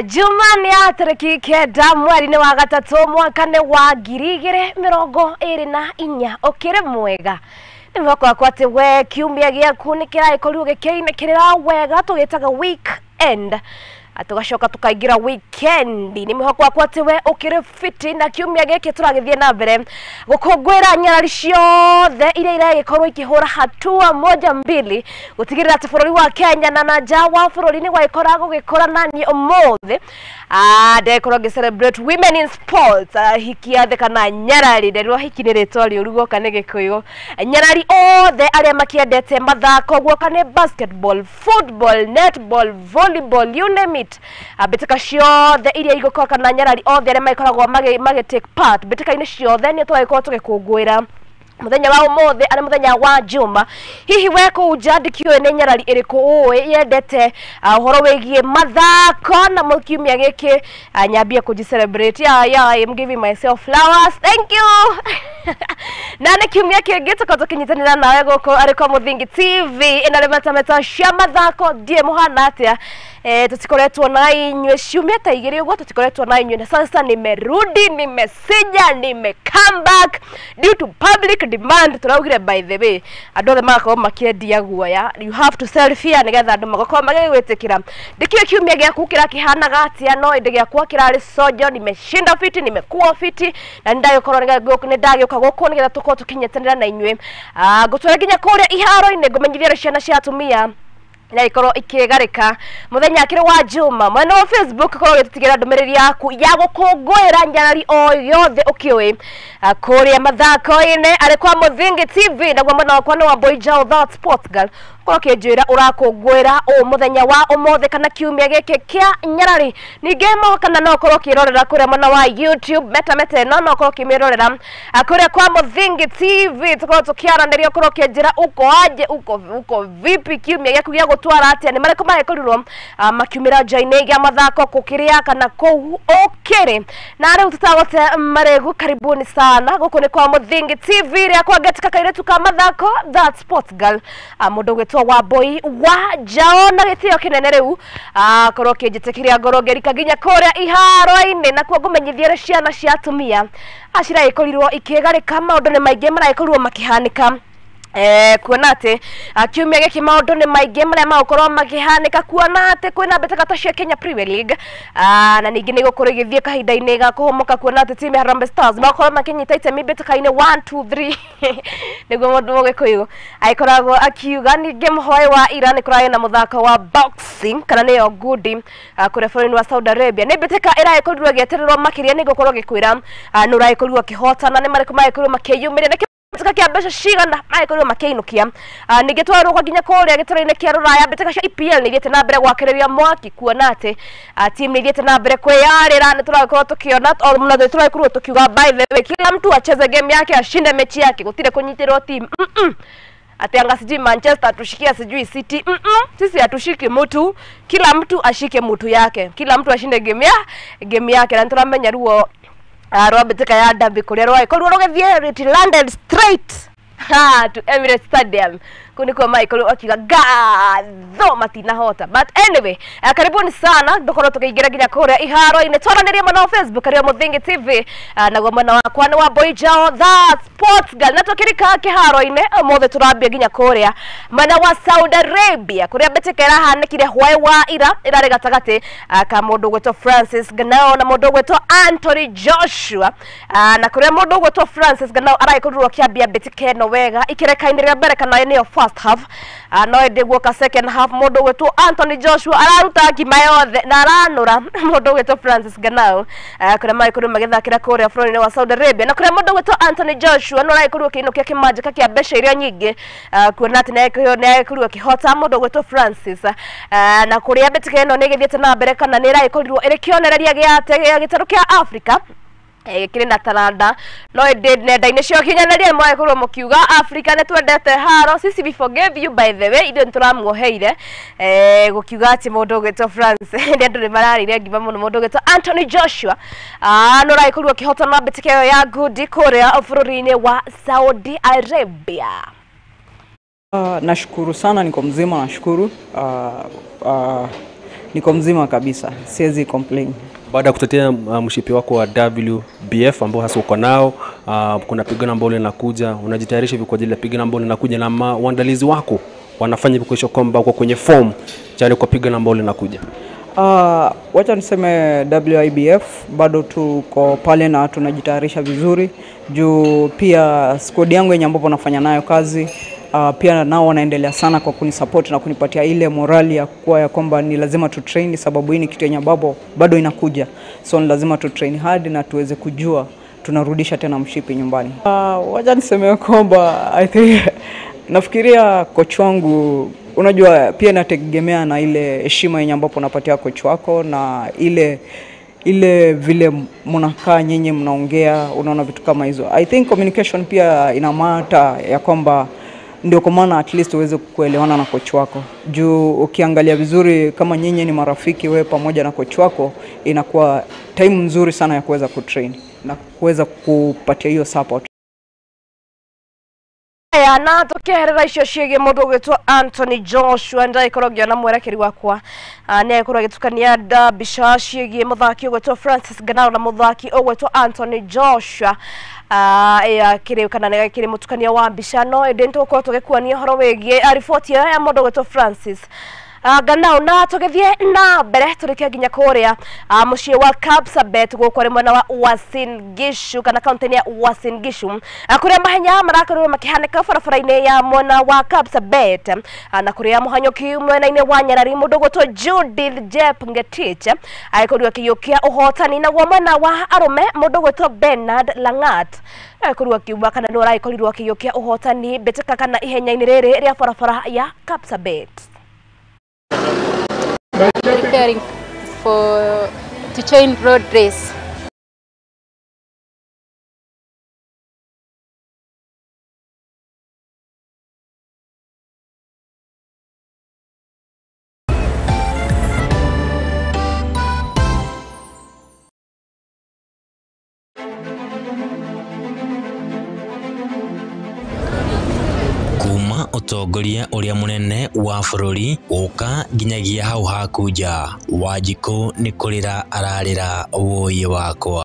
Jumani ya tariki kenda mweri wa gatatu mwaka wa ngiri mirongo iri na inya ukire mwega nimoko kwate we kiumia giaku nikira ikoru gikeine kirira wega tugitaga weekend atugashoka tukaingira weekend nimehokwa kwate we ukire fiti na kiumia giki turagithie na mbere gukungwira nyarari ciothe ire iregikorwo ikihura hatua moja mbili gutigirira ati bururi wa Kenya na nanja wa bururi ni gwaikora gugikora nani omothe ndekorwo ngi celebrate women in sports hikiathe kana nyarari nderwo hikini ritwari urugo kana gikuyu nyarari othe aria makiendete mathako guoka ni basketball, football, netball, volleyball, you name it bitika ciothe iria igokorwo kana nyarari othe aria maikoragwo mage take part bitika-ini ciothe ni twaikorwo tugikungwira muthenya wa umothe ari muthenya wa juma hihi we ku jandikio ne nyarari iriku uwe yendete uhoro wegie mathako na mukiumia giki nyambie ku celebrate I am giving myself flowers, thank you na ne kiumia kingi tukoto kinyitanira nawe guko ariko Muthingi TV ina Metameta cia mathako die muhana atia tutikoretwo na inywe ciumia ta igiri ugo tutikoretwo na inywe na sasa nimerudi nimesija nime come back due to public demand turaugire by the way andore makao makiendia guoya you have to selfie nigetha andu magoko magigwitikira ndikio kiumia giaku kira kihana gatia no inde giaku kirari sojo nimeshinda fiti nimekuwa fiti na ndayokorwo ni ndagioka guko nigetha tuko tukinyetanira na inywe gutwara ginya kuria iharo-ini ngumenyithia ciana cia atumia na ikoro ikigarika muthenya akire wa juma mwena wa Facebook ko gitigira ndumiriri yaku ya gukungwira nyarari o yothe ukiwe kuria mathako-ini ari kwa Muthingi TV na gwa mwena wakwa ni wa boy Jao that sports girl ko kinjira urakungwira o muthenya wa umothe kana kiumia giki kia nyarari ninge mo kana no korwo kirorera kuria mwena wa YouTube Metameta no korwo kimirorera kuria kwa Muthingi TV tukorwo tukiaranĩria korwo kinjira uko aje uko vipi kiumia giaku gia gutwara atia ni mariko marekorirwo makiumira nja-ini gia mathako kukiria kana kou okere na riu tutagote maregu karibuni sana guko ni kwa Muthingi TV ria kwa getika kairetu ka mathako that sports girl mundu gwetwa wa boy wa Jao na gitio kinene riu korwo kinjitikiria ngorongeri kaginya kuria iharo-ini na kwa ngumenyithia ciana cia atumia acira ikorirwo ikigarika maundu ni maingi maraikorirwo makihanika kuona ati kiumia giki maundu ni maingi maria magukorwo makihanika kuona ati kwina mbeteka ta cia Kenya Premier League na ningi ni gukorwo igithie kahinda-ini ga kuhomoka kuona ati timu ya Harambee Stars makorwo makinyita itemi mbeteka-ini 1 2 3 niguo mundu mugikuyu aikoragwo akiuga ningi muhoi wa Iran kuraya na muthako wa boxing kana niyo ngudi kuria bũrũri wa Saudi Arabia ni mbeteka iraikorirwo gietererwo makiria ni gukorwo gikwira nuraikorwo kihotana ni mariko maikorwo makiyumiria Beteka kia besha shigana maikorwo makiinukia ningi twarwo kwa ginya kuria gitara-ini kia ruraya beteka cia EPL ni thiete na mbere gwakireria mwaki kuona ati team ni thiete na mbere kwiyarira ni turakorwo tukiona o muna turakorwo tukiuga by the way kila mtu acheze game yake ashinde mechi yake gutire kunyitirwo team ati anga sijui Manchester tushikia sijui City sisi atushiki mtu kila mtu ashike mtu yake kila mtu ashinde game yake na turamenya ruo Robeteka ya dabi kuria rwa ikorwo rugethie London straight to Emirates Stadium kuniko Michael akiga gatho matina hota but anyway karibuni sana ndokoro tukiingira ginya kuria iharo-ini twaranirie mwana wa Facebook aria Muthingi TV na gwa mwana wakwa ni wa boy Jao that sports girl na tukirika kiharo-ini mothe turambia ginya kuria mwana wa Saudi Arabia kuria beteka irahanikire hwai wa irari gatagati ka mundu gwetwo Francis Ganao na mundu gwetwo Anthony Joshua na kuria mundu gwetwo Francis Ganao araikorwo kiambia beteka no wega ikirekainira mbere kana ni first half no ndigwo ka second half mundu gwetwo Anthony Joshua araruta kima yothe na aranura mundu gwetwo Francis Ganao kuria maikorwo magithakira kuria bũrũri-ini wa Saudi Arabia na kuria mundu gwetwo Anthony Joshua no araikorwo kiinukia kimanjika kia besha iria nyingi kuona ati naikorwo kihota mundu gwetwo Francis na kuria beteka ino ni githiete na mbere kana ni iraikorwo iri kionereria gia gitaru kia Africa kire na taranda no nenda-ini cio kinyaneria mwakorwo mukiuga Africa ne twendete haro sisi we forgive you by the way ithio nturamuoheire gukiuga ati mundu gwetwo France ndi andu ni mararire ngiba muno mundu gwetwo Anthony Joshua no raikorwo kihotana beteka ya ngudi kuria bũrũri-ini wa Saudi Arabia. Nashukuru sana, niko mzima, nashukuru. niko mzima kabisa, siwezi complain. Baada ya kutetea mshipi wako wa WBF ambao hasa uko nao, kuna pigano ambalo linakuja, unajitayarisha hivi kwa ajili ya pigano ambalo linakuja, na waandalizi wako wanafanya hivi kuhakikisha kwamba uko kwenye form tayari kwa pigano ambalo linakuja? Wacha niseme WIBF bado tuko pale na tunajitayarisha vizuri, juu pia squad yangu yenye ambapo nafanya nayo kazi pia nao wanaendelea sana kwa kunisupport na kunipatia ile morali ya kuwa ya kwamba ni lazima tu train, sababu hii ni kitu yenye bado inakuja, so ni lazima tu train hard na tuweze kujua tunarudisha tena mshipi nyumbani. Wacha niseme kwamba I think nafikiria coach wangu, unajua pia inategemea na ile heshima yenye ambapo unapatia coach wako na ile vile mnakaa nyinyi mnaongea, unaona vitu kama hizo. I think communication pia ina matter ya kwamba ndio kwa maana at least uweze kuelewana na coach wako. Juu ukiangalia vizuri kama nyinyi ni marafiki wewe pamoja na coach wako, inakuwa time nzuri sana ya kuweza kutrain na kuweza kupatia hiyo support. Na tukiherera icio ciege mundu gwitwa Anthony Joshua ndaikorogio na mwerekeri wakwa ni aikorwo gitukania mbica ciege muthaki gwitwa Francis Ganaro na muthaki ogwitwa Anthony Joshua kiri kana nega kiri mutukania wa mbica no ndento ko tugikuania horo wegie ripoti ya mundu gwitwa Francis Ganao na tugethie na mbere turikia ginya kuria mucie wa Kapsabet gukore mwena wa Uasin Gishu kana kaunti ya Uasin Gishu kuria mahenya marakorwo makihaneka barabara-ini ya mwena wa Kapsabet na kuria muhanyoki mwena-ini wa Nyarari mundu gwitwa Judith Jep Ngetich aikorwo kiyukia uhotani na mwena wa arume mundu gwitwa Bernard Langat aikorwo kiuba kana no raikorirwo kiyukia uhotani betika kana ihenya-ini riri ria barabara ya Kapsabet. Preparing to join road race. Kuma utongoria uria munene wa bururi uka ginyagia hau hakuja Wanjiku ni kurira ararira woye wakwa.